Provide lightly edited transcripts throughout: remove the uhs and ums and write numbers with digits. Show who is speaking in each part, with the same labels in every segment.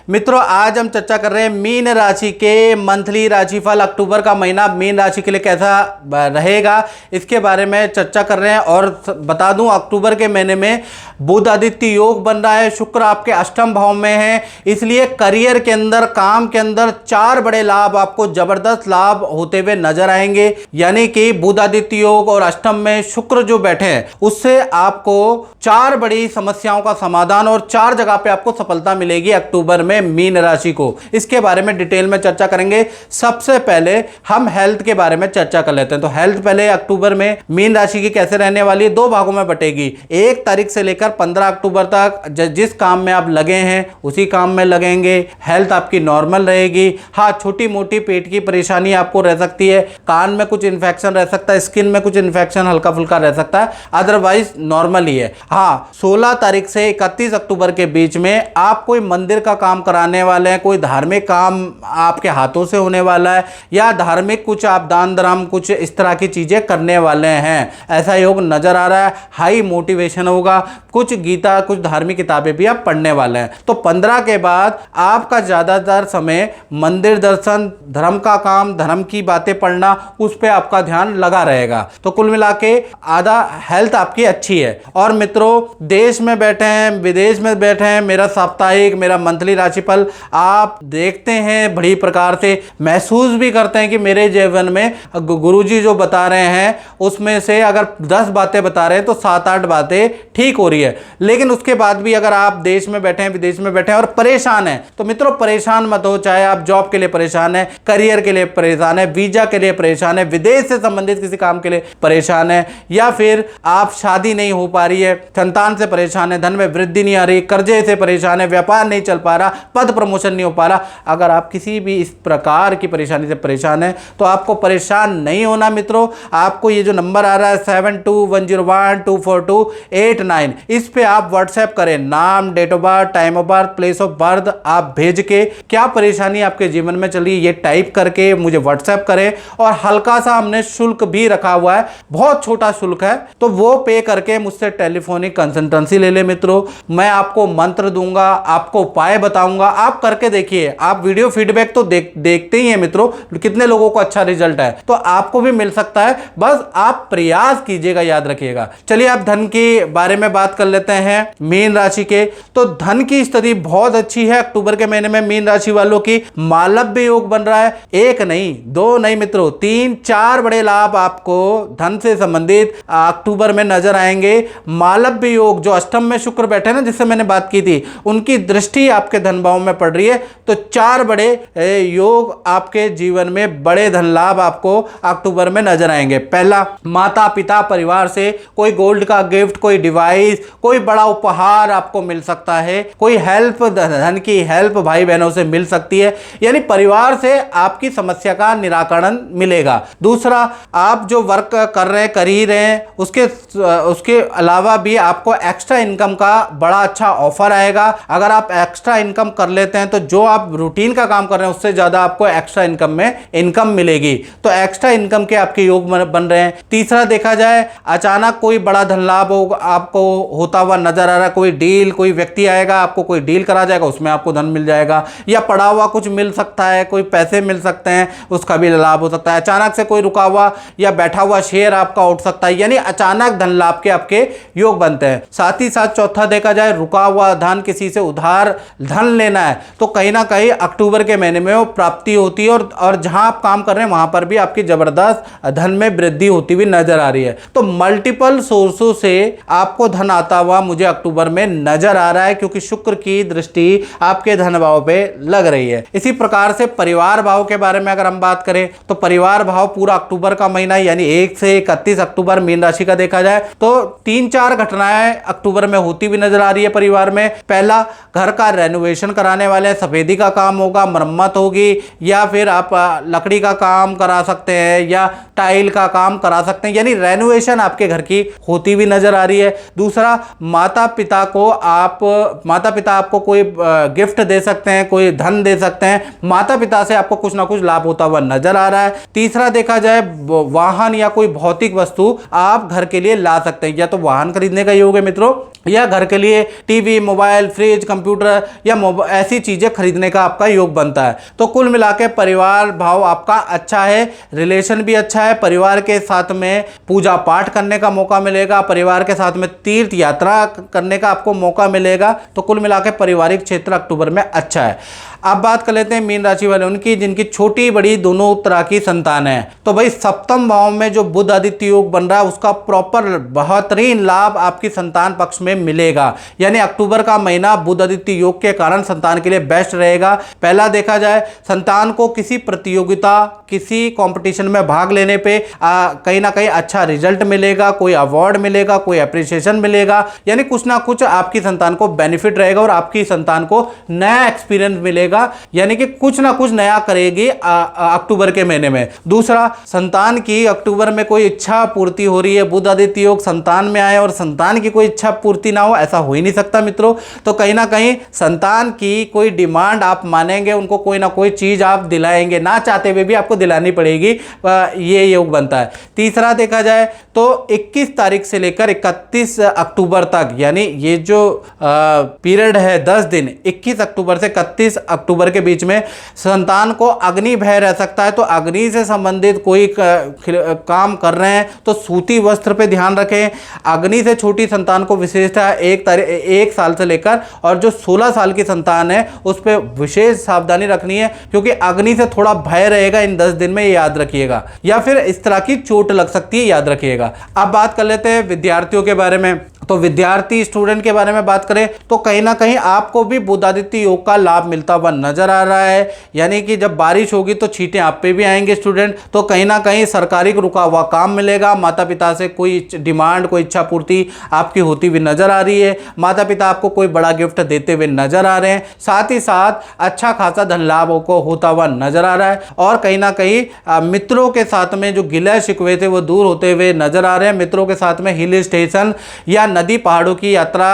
Speaker 1: मित्रों आज हम चर्चा कर रहे हैं मीन राशि के मंथली राशिफल। अक्टूबर का महीना मीन राशि के लिए कैसा रहेगा इसके बारे में चर्चा कर रहे हैं। और बता दूं अक्टूबर के महीने में बुध आदित्य योग बन रहा है, शुक्र आपके अष्टम भाव में है, इसलिए करियर के अंदर, काम के अंदर 4 बड़े लाभ, आपको जबरदस्त लाभ होते हुए नजर आएंगे। यानी कि बुध आदित्य योग और अष्टम में शुक्र जो बैठे हैं उससे आपको 4 बड़ी समस्याओं का समाधान और 4 जगह पे आपको सफलता मिलेगी अक्टूबर में मीन राशि को। इसके बारे में डिटेल में चर्चा करेंगे। सबसे पहले हम हेल्थ के बारे में चर्चा कर लेते हैं। तो हेल्थ पहले अक्टूबर में मीन राशि की कैसे रहने वाली है, 2 भागों में बटेगी। 1 तारीख से लेकर 15 अक्टूबर तक जिस काम में आप लगे हैं उसी काम में लगेंगे। हेल्थ आपकी नॉर्मल रहेगी। हाँ, छोटी मोटी पेट की परेशानी आपको रह सकती है, कान में कुछ इन्फेक्शन रह सकता है, स्किन में कुछ इन्फेक्शन हल्का फुल्का रह सकता है, अदरवाइज नॉर्मल ही है। हाँ, 16 तारीख से 31 अक्टूबर के बीच में आप कोई मंदिर का काम कराने वाले हैं, कोई धार्मिक काम आपके हाथों से होने वाला है, या धार्मिक कुछ आप दान धर्म कुछ इस तरह की चीजें करने वाले हैं, ऐसा योग नजर आ रहा है। हाई मोटिवेशन होगा, कुछ गीता कुछ धार्मिक किताबें भी आप पढ़ने वाले हैं। तो 15 के बाद आपका ज्यादातर समय मंदिर दर्शन, धर्म का काम, धर्म की बातें पढ़ना, उस पर आपका ध्यान लगा रहेगा। तो कुल मिला के आधा हेल्थ आपकी अच्छी है। और मित्रों देश में बैठे हैं, विदेश में बैठे हैं, मेरा साप्ताहिक, मेरा मंथली राशिफल आप देखते हैं, बड़ी प्रकार से महसूस भी करते हैं कि मेरे जीवन में गुरुजी जो बता रहे हैं उसमें से अगर 10 बातें बता रहे हैं तो 7-8 बातें ठीक हो रही है। लेकिन उसके बाद भी अगर आप देश में बैठे हैं, विदेश में बैठे हैं और परेशान हैं, तो मित्रों परेशान मत हो। चाहे आप जॉब के लिए परेशान हैं, करियर के लिए परेशान है, वीजा के लिए परेशान है, विदेश से संबंधित किसी काम के लिए परेशान है, या फिर आप शादी नहीं हो पा रही है, संतान से परेशान है, धन में वृद्धि नहीं आ रही, कर्जे से परेशान है, व्यापार नहीं चल पा रहा, पद प्रमोशन नहीं हो पा रहा, अगर आप किसी भी इस प्रकार की परेशानी से परेशान है तो आपको परेशान नहीं होना मित्रों। आपको ये जो नंबर आ रहा है 7210124289, इस पे आप व्हाट्सएप करें, नाम, date of birth, time of birth, place of birth आप भेज के क्या परेशानी आपके जीवन में चल रही है ये टाइप करके मुझे व्हाट्सएप करें। और हल्का सा हमने शुल्क भी रखा हुआ है, बहुत छोटा शुल्क है, तो वो पे करके मुझसे टेलीफोनिक कंसल्टेंसी ले ले मित्रों। मैं आपको मंत्र दूंगा, आपको उपाय बताऊंगा, आप करके देखिए। आप वीडियो फीडबैक तो देखते ही हैं मित्रों, कितने लोगों को अच्छा रिजल्ट है, तो आपको भी मिल सकता है, बस आप प्रयास कीजिएगा, याद रखिएगा। चलिए आप धन के बारे में बात कर लेते हैं मीन राशि के। तो धन की स्थिति बहुत अच्छी है अक्टूबर के महीने में मीन राशि वालों की। मालव्य योग बन रहा है, 1 नहीं 2 नहीं मित्रों, 3-4 बड़े लाभ आपको धन से संबंधित अक्टूबर में नजर आएंगे। मालव्य योग जो अष्टम में शुक्र बैठे ना, जिससे मैंने बात की थी, उनकी दृष्टि आपके धन भाव में पड़ रही है, तो 4 बड़े योग आपके जीवन में बड़े धन लाभ आपको अक्टूबर में नजर आएंगे। पहला, माता पिता परिवार से कोई गोल्ड का गिफ्ट, कोई डिवाइस, कोई बड़ा उपहार आपको मिल सकता है, कोई हेल्प, धन की हेल्प भाई बहनों से मिल सकती है, यानी परिवार से आपकी समस्या का निराकरण मिलेगा। दूसरा, आप जो वर्क कर रहे हैं, कर ही रहे हैं, उसके अलावा भी आपको एक्स्ट्रा इनकम का बड़ा अच्छा ऑफर आएगा। अगर आप एक्स्ट्रा इनकम कर लेते हैं तो जो आप रूटीन का काम कर रहे हैं उससे ज्यादा आपको एक्स्ट्रा इनकम में इनकम मिलेगी, तो एक्स्ट्रा इनकम के आपके योग बन रहे हैं। तीसरा, देखा जाए अचानक कोई बड़ा धन लाभ आपको होता हुआ नजर आ रहा है, कोई डील, कोई व्यक्ति आएगा आपको कोई डील करा जाएगा, उसमें आपको धन मिल जाएगा, या पड़ा हुआ कुछ मिल सकता है, कोई पैसे मिल सकते हैं, उसका भी लाभ हो सकता है। अचानक से कोई रुका हुआ या बैठा हुआ शेयर आपका उठ सकता है, यानी अचानक धन लाभ के आपके योग बनते हैं। साथ ही साथ चौथा, देखा जाए रुका हुआ धन, किसी से उधार धन लेना है, तो कहीं ना कहीं अक्टूबर के महीने में वो प्राप्ति होती है, और जहां आप काम कर रहे हैं वहां पर भी आपकी जबरदस्त धन में वृद्धि होती हुई नजर आ रही है। तो मल्टीपल सोर्सों से आपको धन आता हुआ मुझे अक्टूबर में नजर आ रहा है, क्योंकि शुक्र की दृष्टि आपके धन भाव पे लग रही है। इसी प्रकार से परिवार भाव के बारे में अगर हम बात करें तो परिवार भाव पूरा अक्टूबर का महीना यानी 1 से 31 अक्टूबर मीन राशि का देखा जाए तो 3-4 घटनाएं अक्टूबर में होती हुई नजर आ रही है परिवार में। पहला, घर का रेनोवेशन कराने वाले, सफेदी का काम होगा, मरम्मत होगी, या फिर आप लकड़ी का काम करा सकते हैं या टाइल का काम करा सकते हैं, यानी रेनोवेशन आपके घर की होती हुई नजर आ रही है। दूसरा, माता पिता आपको कोई गिफ्ट दे सकते हैं, कोई धन दे सकते हैं, माता पिता से आपको कुछ ना कुछ लाभ होता हुआ नजर आ रहा है। तीसरा, देखा जाए वाहन या कोई भौतिक वस्तु आप घर के लिए ला सकते हैं, या तो वाहन खरीदने का योग है मित्रों, या घर के लिए टीवी, मोबाइल, फ्रिज, कंप्यूटर या ऐसी चीजें खरीदने का आपका योग बनता है। तो कुल मिला के परिवार भाव आपका अच्छा है, रिलेशन भी अच्छा है, परिवार के साथ में पूजा पाठ करने का मौका मिलेगा, परिवार के साथ में तीर्थ यात्रा करने का आपको मौका मिलेगा। तो कुल मिला के पारिवारिक क्षेत्र अक्टूबर में अच्छा है। अब बात कर लेते हैं मीन राशि वाले उनकी, जिनकी छोटी बड़ी दोनों तरह की संतान है। तो भाई सप्तम भाव में जो बुध आदित्य योग बन रहा है उसका प्रॉपर बेहतरीन लाभ आपकी संतान पक्ष में मिलेगा। यानी अक्टूबर का महीना बुध आदित्य योग के कारण संतान के लिए बेस्ट रहेगा। पहला देखा जाए, संतान को किसी प्रतियोगिता, किसी कंपटीशन में भाग लेने पे कहीं ना कहीं अच्छा रिजल्ट मिलेगा, कोई अवार्ड मिलेगा, कोई अप्रिसिएशन मिलेगा, यानी कुछ ना कुछ आपकी संतान को बेनिफिट रहेगा और आपकी संतान को नया एक्सपीरियंस मिलेगा, यानी कि कुछ ना कुछ नया करेगी अक्टूबर के महीने में। दूसरा, संतान की अक्टूबर में कोई इच्छा पूर्ति हो रही है, बुध आदित्य योग संतान में आए और संतान की कोई इच्छा पूर्ति ना हो, ऐसा हो ही नहीं सकता मित्रों। तो कहीं ना कहीं संतान की कोई डिमांड आप मानेंगे, उनको कोई ना कोई चीज आप दिलाएंगे, ना चाहते हुए भी आपको दिलानी पड़ेगी, ये योग बनता है। तीसरा देखा जाए तो 21 तारीख से लेकर 31 अक्टूबर तक, यानी ये जो पीरियड है 10 दिन, 21 अक्टूबर से 31 अक्टूबर के बीच में संतान को अग्नि भय रह सकता है। तो अग्नि से संबंधित कोई काम कर रहे हैं तो सूती वस्त्र पे ध्यान रखें। अग्नि से छोटी संतान को विशेषतः 1 साल से लेकर और जो 16 साल की संतान है उस पर विशेष सावधानी रखनी है, क्योंकि अग्नि से थोड़ा भय रहेगा इन 10 दिन में, याद रखिएगा, या फिर इस तरह की चोट लग सकती है, याद रखिएगा। अब बात कर लेते हैं विद्यार्थियों के बारे में। तो विद्यार्थी स्टूडेंट के बारे में बात करें तो कहीं ना कहीं आपको भी बुध आदित्य योग का लाभ मिलता हुआ नजर आ रहा है। यानी कि जब बारिश होगी तो छींटें आप पे भी आएंगे स्टूडेंट, तो कहीं ना कहीं सरकारी रुका हुआ काम मिलेगा, माता पिता से कोई डिमांड, कोई इच्छा पूर्ति आपकी होती हुई नजर आ रही है, माता पिता आपको कोई बड़ा गिफ्ट देते हुए नजर आ रहे हैं, साथ ही साथ अच्छा खासा धन लाभ को होता हुआ नजर आ रहा है। और कहीं ना कहीं मित्रों के साथ में जो गिले शिकवे थे वो दूर होते हुए नजर आ रहे हैं। मित्रों के साथ में हिल स्टेशन या नदी पहाड़ों की यात्रा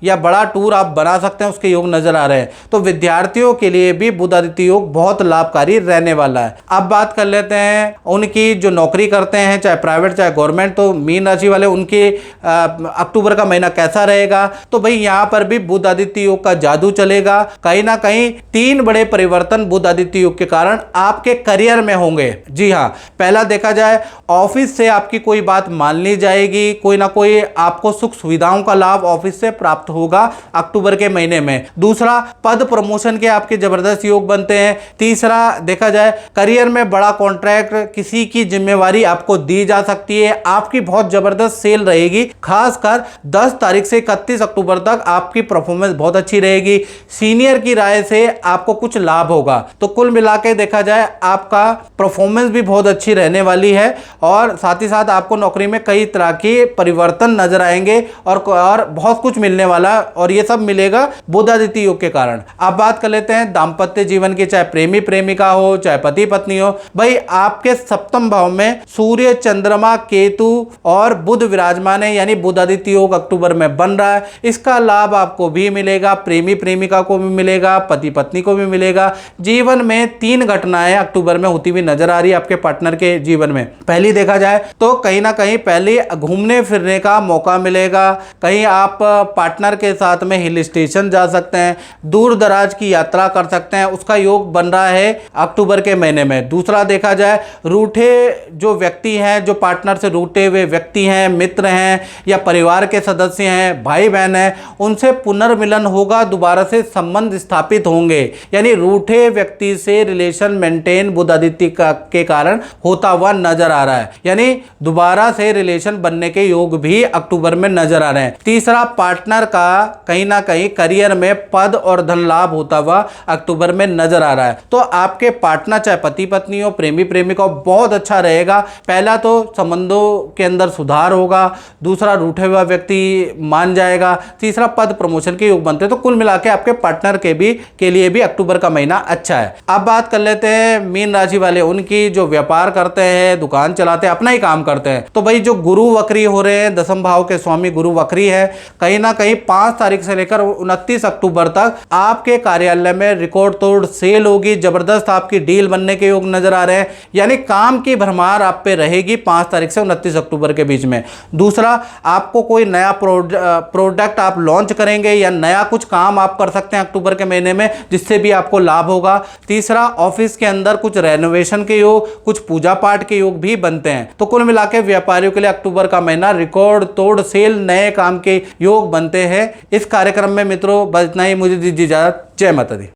Speaker 1: या बड़ा टूर आप बना सकते हैं, उसके योग नजर आ रहे हैं। तो विद्यार्थियों के लिए भी बुध आदित्य योग बहुत लाभकारी रहने वाला है। अब बात कर लेते हैं उनकी जो नौकरी करते हैं, चाहे प्राइवेट चाहे गवर्नमेंट। तो मीन राशि वाले उनके अक्टूबर का महीना कैसा रहेगा? तो भाई यहां पर भी बुध आदित्य योग का जादू चलेगा। कहीं ना कहीं 3 बड़े परिवर्तन बुध आदित्य योग के कारण आपके करियर में होंगे। जी हां, पहला देखा जाए ऑफिस से आपकी कोई बात मान ली जाएगी, कोई ना कोई आपको सुख सुविधाओं का लाभ ऑफिस से प्राप्त होगा अक्टूबर के महीने में। दूसरा, पद प्रमोशन के आपके जबरदस्त योग बनते हैं। तीसरा देखा जाए करियर में बड़ा कॉन्ट्रैक्ट, किसी की जिम्मेवारी आपको दी जा सकती है, आपकी बहुत जबरदस्त सेल रहेगी। खासकर 10 तारीख से 31 अक्टूबर तक आपकी परफॉर्मेंस बहुत अच्छी रहेगी। सीनियर की राय से आपको कुछ लाभ होगा। तो कुल मिला के देखा जाए आपका परफॉर्मेंस भी बहुत अच्छी रहने वाली है और साथ ही साथ आपको नौकरी में कई तरह के परिवर्तन नजर आएंगे और बहुत कुछ मिलने वाला, और ये सब मिलेगा बुध आदित्य योग के कारण। अब बात कर लेते हैं दाम्पत्य जीवन की, चाहे प्रेमी प्रेमिका हो चाहे पति पत्नी हो। भाई आपके सप्तम भाव में सूर्य, चंद्रमा, केतु और बुध विराजमान है, यानी बुध आदित्य योग अक्टूबर में बन रहा है। इसका लाभ आपको भी मिलेगा, प्रेमी प्रेमिका को भी मिलेगा, पति पत्नी को भी मिलेगा। जीवन में 3 घटनाएं अक्टूबर में होती हुई नजर आ रही है आपके पार्टनर के जीवन में। पहली देखा जाए तो कहीं ना कहीं पहले घूमने फिरने का मौका मिलेगा, कहीं आप पार्टनर के साथ में हिल स्टेशन जा सकते हैं, दूर दराज की यात्रा कर सकते हैं, उसका योग बन रहा है अक्टूबर के महीने में। दूसरा देखा जाए रूठे जो व्यक्ति हैं, जो पार्टनर से रूठे हुए व्यक्ति हैं, मित्र हैं या परिवार के सदस्य हैं, भाई बहन हैं, उनसे पुनर्मिलन होगा, दोबारा से संबंध स्थापित होंगे। यानी रूठे व्यक्ति से रिलेशन मेंटेन बुध आदित्य के कारण होता हुआ नजर आ रहा है, यानी दोबारा से रिलेशन बनने के योग भी अक्टूबर में नजर आ रहे हैं। तीसरा, पार्टनर का कहीं ना कहीं करियर में पद और धन लाभ होता हुआ अक्टूबर में नजर आ रहा है। तो आपके पार्टनर चाहे पति पत्नी हो, प्रेमी प्रेमिका हो, बहुत अच्छा रहेगा। पहला तो संबंधों के अंदर सुधार होगा, दूसरा रूठे हुआ व्यक्ति मान जाएगा, तीसरा पद प्रमोशन के योग बनते हैं। तो कुल मिला के आपके पार्टनर के लिए भी अक्टूबर का महीना अच्छा है। अब बात कर लेते हैं मीन राशि वाले उनकी, जो व्यापार करते हैं, दुकान चलाते हैं, अपना ही काम करते हैं। तो भाई जो गुरु वक्री हो रहे हैं, 10वें भाव के स्वामी गुरु वक्री है, कहीं ना कहीं 5 तारीख से लेकर 29 अक्टूबर तक आपके कार्यालय में में रिकॉर्ड तोड़ सेल होगी, जबरदस्त आपकी डील बनने के योग नजर आ रहे हैं। यानी काम की भरमार आप पे रहेगी 5 तारीख से 29 अक्टूबर के बीच में। दूसरा, आपको कोई नया प्रोडक्ट आप लॉन्च करेंगे या नया कुछ काम आप कर सकते हैं अक्टूबर के महीने में, जिससे भी आपको लाभ होगा। तीसरा, ऑफिस के अंदर कुछ रेनोवेशन के योग, कुछ पूजा पाठ के योग भी बनते हैं। तो कुल मिला के व्यापारियों के लिए अक्टूबर का महीना रिकॉर्ड तोड़ सेल, नए काम के योग बनते हैं। इस कार्यक्रम में मित्रों बस इतना ही, मुझे दीजिए इजाजत। जय माता दी।